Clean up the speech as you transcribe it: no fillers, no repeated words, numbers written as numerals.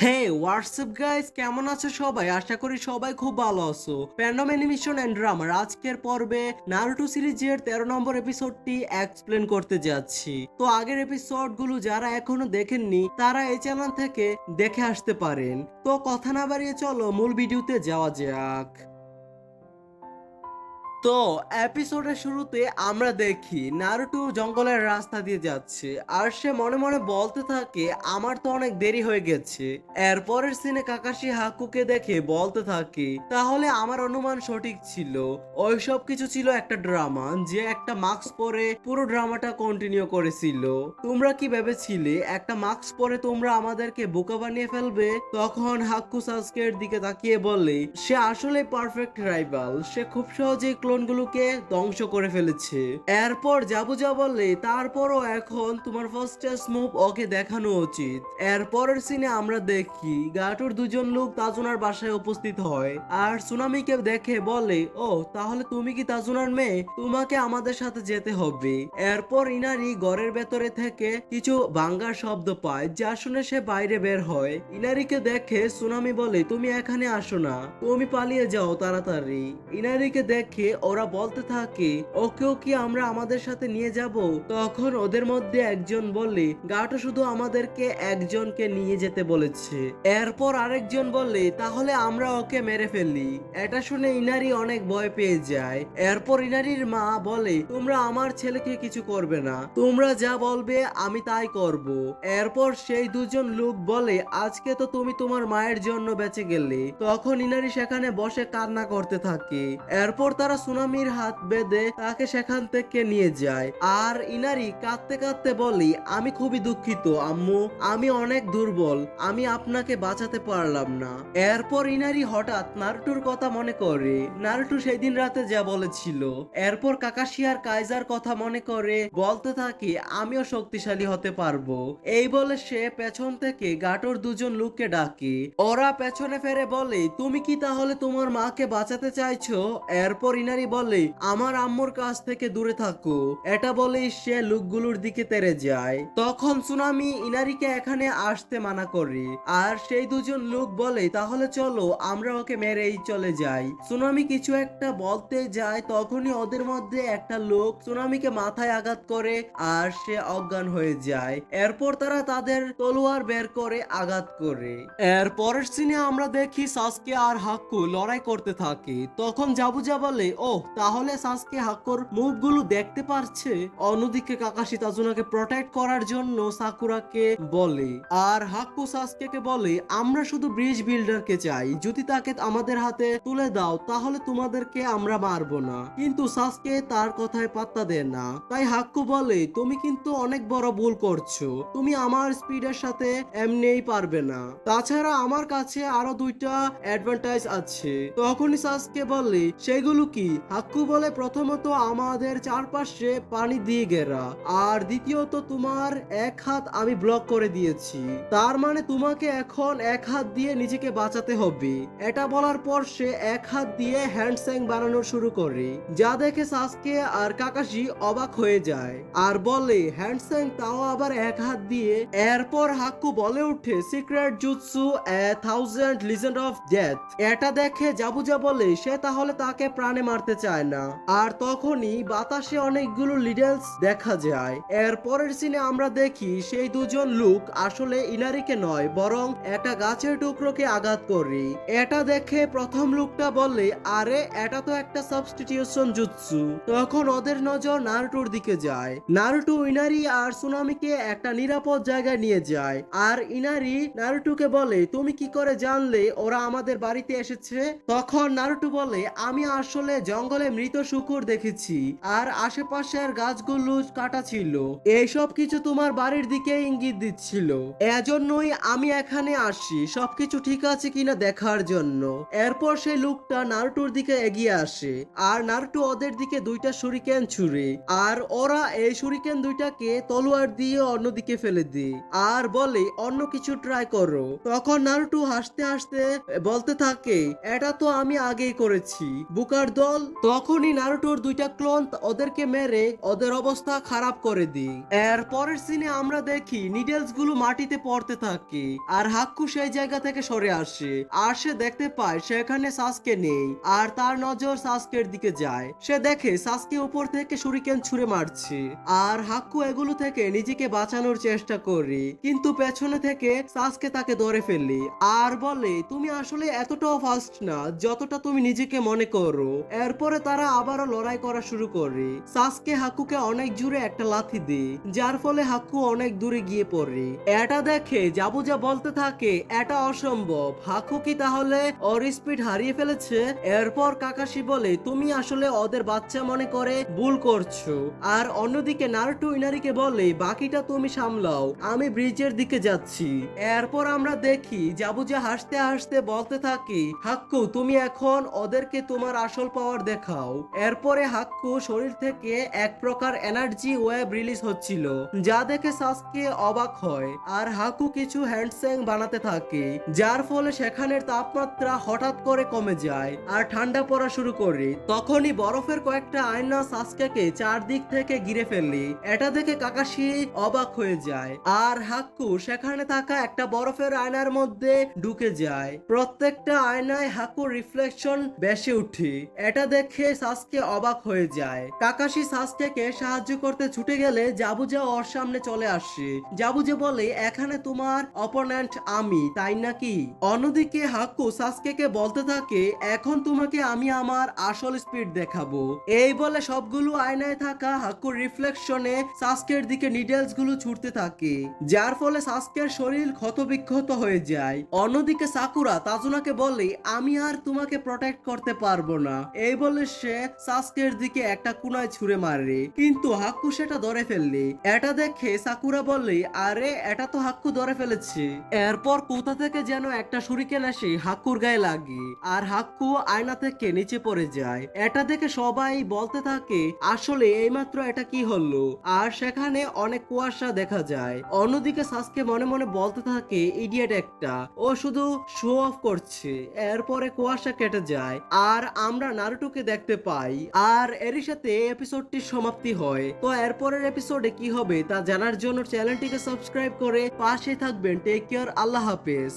হে WhatsApp guys, কেমন আছো সবাই? আশা করি সবাই খুব ভালো আছো। প্যান্ডম অ্যানিমেশন এন্ড ড্রামার আজকের পর্বে নারুটো সিরিজের 13 নম্বর এপিসোডটি এক্সপ্লেন করতে যাচ্ছি। তো আগের এপিসোডগুলো যারা এখনো দেখেননি তারা এই চ্যানেল থেকে দেখে আসতে পারেন। তো কথা না বাড়িয়ে চলো মূল ভিডিওতে যাওয়া যাক। তো এপিসোডের শুরুতে আমরা দেখি নারুটো জঙ্গলের রাস্তা দিয়ে যাচ্ছে আর সে মনে মনে বলতে থাকে আমার তো অনেক দেরি হয়ে গেছে। এরপরের সিনে কাকাশি হাকুকে দেখে বলতে থাকে তাহলে আমার অনুমান সঠিক ছিল, ওই সব কিছু ছিল একটা ড্রামা, যে একটা মাস্ক পরে পুরো ড্রামাটা কন্টিনিউ করেছিল। তোমরা কি ভেবেছিলে একটা মাস্ক পরে তোমরা আমাদেরকে বোকা বানিয়ে ফেলবে? তখন হাক্কু সাসকের দিকে তাকিয়ে বলে সে আসলে পারফেক্ট রাইভাল, সে খুব সহজেই ক্লোনগুলোকে ধ্বংস করে ফেলেছে। এরপর জাবুজা বলে তারপরও এখন তোমার ফার্স্টেস্ট মুভ ওকে দেখানো উচিত। এরপরের সিনে আমরা দেখি গাটুর দুজন লোক তাজুনার বাসায় উপস্থিত হয় আর সুনামিকে দেখে বলে ও তাহলে তুমি কি তাজুনার মেয়ে, তোমাকে আমাদের সাথে যেতে হবে। এরপর ইনারি ঘরের ভেতরে থেকে কিছু ভাঙ্গার শব্দ পায় যা শুনে সে বাইরে বের হয়। ইনারিকে দেখে সুনামি বলে তুমি এখানে আসো না, তুমি পালিয়ে যাও তাড়াতাড়ি। ইনারিকে দেখে ওরা বলতে থাকে ওকেও কি আমরা আমাদের সাথে নিয়ে যাব? তখন ওদের মধ্যে একজন বলে গাটো শুধু আমাদেরকে একজনকে নিয়ে যেতে বলেছে। এরপর আরেকজন বলে তাহলে আমরা ওকে মেরে ফেলি। এটা শুনে ইনারি অনেক ভয় পেয়ে যায়। এরপর ইনারির মা বলে তোমরা আমার ছেলেকে কিছু করবে না, তোমরা যা বলবে আমি তাই করব। এরপর সেই দুজন লোক বলে আজকে তো তুমি তোমার মায়ের জন্য বেঁচে গেলে। তখন ইনারি সেখানে বসে কান্না করতে থাকে। এরপর তারা সুনামির হাত বেঁধে তাকে সেখান থেকে নিয়ে যায় আর ইনারি কাঁদতে কাঁদতে বলি আমি খুবই দুঃখিত আম্মু, আমি অনেক দুর্বল, আমি আপনাকে বাঁচাতে পারলাম না। এরপর ইনারি হঠাৎ নারুটোর কথা মনে করে, নারুটো সেই দিন রাতে যা বলেছিল। এরপর কাকাশি আর কাইজার কথা মনে করে বলতে থাকে আমিও শক্তিশালী হতে পারবো। এই বলে সে পেছন থেকে গাটোর দুজন লোককে ডাকে। ওরা পেছনে ফেরে বলে তুমি কি তাহলে তোমার মাকে বাঁচাতে চাইছো? এরপর ইনারি বলে আমার আম্মুর কাছ থেকে দূরে থাকো। এটা বলেই সে লোকগুলোর দিকে তেড়ে যায়। তখন সুনামি ইনারিকে এখানে আসতে মানা করে আর সেই দুজন লোক বলে তাহলে চলো আমরা ওকে মেরেই চলে যাই। সুনামি কিছু একটা বলতে যায় তখনই ওদের মধ্যে একটা লোক সুনামিকে মাথায় আঘাত করে আর সে অজ্ঞান হয়ে যায়। এরপর তারা তাদের তলোয়ার বের করে আঘাত করে। এর পরের সিনে আমরা দেখি সাসকে আর হাক্কু লড়াই করতে থাকে। তখন জাবুজা বলে ও তাহলে সাসকে হাক্কুর মুখগুলো দেখতে পারছে। অন্যদিকে কাকাশি তাজুনাকে প্রোটেক্ট করার জন্য সাকুরাকে বলে আর হাক্কু সাসকে বলে আমরা শুধু ব্রিজ বিল্ডারকে চাই, যদি তাকে আমাদের হাতে তুলে দাও তাহলে তোমাদেরকে আমরা মারবো না। কিন্তু সাসকে তার কথায় পাত্তা দেয় না। তাই হাক্কু বলে তুমি কিন্তু অনেক বড় ভুল করছো, তুমি আমার স্পিডের সাথে এমনিই পারবে না, তাছাড়া আমার কাছে আরো দুইটা অ্যাডভান্টেজ আছে। তখনই সাসকে বলে সেগুলো কি? হাক্কু বলে প্রথমত আমাদের চারপাশে পানি দিয়ে ঘেরা আর দ্বিতীয়ত তোমার এক হাত আমি ব্লক করে দিয়েছি, তার মানে তোমাকে এখন এক হাত দিয়ে নিজেকে বাঁচাতে হবে। এটা বলার পর সে এক হাত দিয়ে হ্যান্ডস্যাং বানানো শুরু করে, যা দেখে সাসকে আর কাকাশি অবাক হয়ে যায় আর বলে হ্যান্ডস্যাং, তাও আবার এক হাত দিয়ে। এরপর হাক্কু বলে উঠে secret jutsu a thousand legend of death. এটা দেখে জাবুজা বলে সে তাহলে তাকে প্রাণে মারতে চায় না। আর তখনই বাতাসে অনেকগুলো লিডেলস দেখা যায়। এর পরের সিনে আমরা দেখি সেই দুজন লোক আসলে ইনারিকে নয় বরং একটা গাছের টুকরোকে আঘাত করে। এটা দেখে প্রথম লোকটা বলে আরে এটা তো একটা সাবস্টিটিউশন জুৎসু। তখন ওদের নজর নারুটোর দিকে যায়। নারুটো ইনারি আর সুনামিকে একটা নিরাপদ জায়গায় নিয়ে যায় আর ইনারি নারুটোকে বলে তুমি কি করে জানলে ওরা আমাদের বাড়িতে এসেছে? তখন নারুটো বলে আমি আসলে জঙ্গলে মৃত শুকুর দেখেছি আর আশেপাশের গাছগুলো কাটা ছিল, এইসব কিছু তোমার বাড়ির দিকে ইঙ্গিত দিচ্ছিল, এজন্যই আমি এখানে আসি সবকিছু ঠিক আছে কিনা দেখার জন্য। এরপর সেই লোকটা নারুটোর দিকে এগিয়ে আসে আর নারুটো ওদের দিকে দুইটা শুরিকেন ছুড়ে আর ওরা এই শুরিকেন দুইটাকে তলোয়ার দিয়ে অন্যদিকে ফেলে দেয় আর বলে অন্য কিছু ট্রাই করো। তখন নারুটো হাসতে হাসতে বলতে থাকে এটা তো আমি আগেই করেছি, বুকার দল বল। তখনই নারুটোর দুইটা ক্লোন ওদেরকে মেরে ওদের অবস্থা খারাপ করে দিই। এর পরের সিনে আমরা দেখি নিডলস গুলো মাটিতে পড়তে থাকে আর হাক্কু সেই জায়গা থেকে সরে আসে আর সে দেখতে পায় সেখানে সাসকে নেই আর তার নজর সাসকের দিকে যায়। সে দেখে সাসকে উপর থেকে শুরিকেন ছুঁড়ে মারছে আর হাক্কু এগুলো থেকে নিজেকে বাঁচানোর চেষ্টা করে, কিন্তু পেছনে থেকে সাসকে তাকে ধরে ফেলে আর বলে তুমি আসলে এতটাও ফাস্ট না যতটা তুমি নিজেকে মনে করো। এরপরে তারা আবারও লড়াই করা শুরু করে। সাসকে হাক্কুকে অনেক জোরে একটা লাথি দেয় যার ফলে হাক্কু অনেক দূরে গিয়ে পড়ে। এটা দেখে জাবুজা বলতে থাকে এটা অসম্ভব, হাক্কু কি তাহলে ওর স্পিড হারিয়ে ফেলেছে? এরপর কাকাশি বলে তুমি আসলে ওদের বাচ্চা মনে করে ভুল করছো। আর অন্যদিকে নারুটো ইনারিকে বলে বাকিটা তুমি সামলাও, আমি ব্রিজের দিকে যাচ্ছি। এরপর আমরা দেখি জাবুজা হাসতে হাসতে বলতে থাকে হাক্কু তুমি এখন ওদেরকে তোমার আসল পাওয়ার দেখাও। এরপরে হাক্কু শরীর থেকে এক প্রকার এনার্জি ওয়েভ রিলিজ হচ্ছিল যা দেখে সাসকে অবাক হয় আর হাক্কু কিছু হ্যান্ডস্যাং বানাতে থাকে যার ফলে সেখানের তাপমাত্রা হঠাৎ করে কমে যায় আর ঠান্ডা পড়া শুরু করে। তখনই বরফের কয়েকটা আয়না সাসকেকে চারদিক থেকে ঘিরে ফেলে। এটা দেখে কাকাশি অবাক হয়ে যায় আর হাক্কু সেখানে থাকা একটা বরফের আয়নার মধ্যে ঢুকে যায়। প্রত্যেকটা আয়নায় হাক্কুর রিফ্লেকশন বেশি উঠে। এটা দেখে সাসকে অবাক হয়ে যায়। কাকাশি সাসকেকে সাহায্য করতে ছুটে গেলে জাবুজা ওর সামনে চলে আসে। জাবুজা বলে এখানে তোমার অপোনেন্ট আমি, তাই নাকি? অন্যদিকে হাক্কু সাসকেকে বলতে থাকে এখন তোমাকে আমি আমার আসল স্পিড দেখাবো। এই বলে সবগুলো আয়নায় থাকা হাক্কুর রিফ্লেকশনে সাসকের দিকে নিডলস গুলো ছুটতে থাকে যার ফলে সাসকের শরীর ক্ষতবিক্ষত হয়ে যায়। অন্যদিকে সাকুরা তাজুনাকে বলে আমি আর তোমাকে প্রোটেক্ট করতে পারবো না। এই বলে সে সাসকের দিকে একটা কুনায় ছুঁড়ে মারে, কিন্তু হাক্কু সেটা ধরে ফেললে। এটা দেখে সাকুরা বলে আরে এটা তো হাক্কু ধরে ফেলেছে। এরপর কোথা থেকে যেন একটা শুরিকেন এসে হাক্কুর গায়ে লাগে আর হাক্কু আয়না থেকে নিচে পড়ে যায়। এটা দেখে সবাই বলতে থাকে আসলে এইমাত্র এটা কি হলো, আর সেখানে অনেক কুয়াশা দেখা যায়। অন্যদিকে সাসকে মনে মনে বলতে থাকে ইডিয়েট একটা, ও শুধু শো অফ করছে। এরপরে কুয়াশা কেটে যায় আর আমরা নারুটোকে দেখতে পাই আর এরই সাথে এপিসোডটির সমাপ্তি হয়। তো এরপরের এপিসোডে কি হবে তা জানার জন্য চ্যানেলটিকে সাবস্ক্রাইব করে পাশে থাকবেন। টেক কেয়ার, আল্লাহ হাফেজ।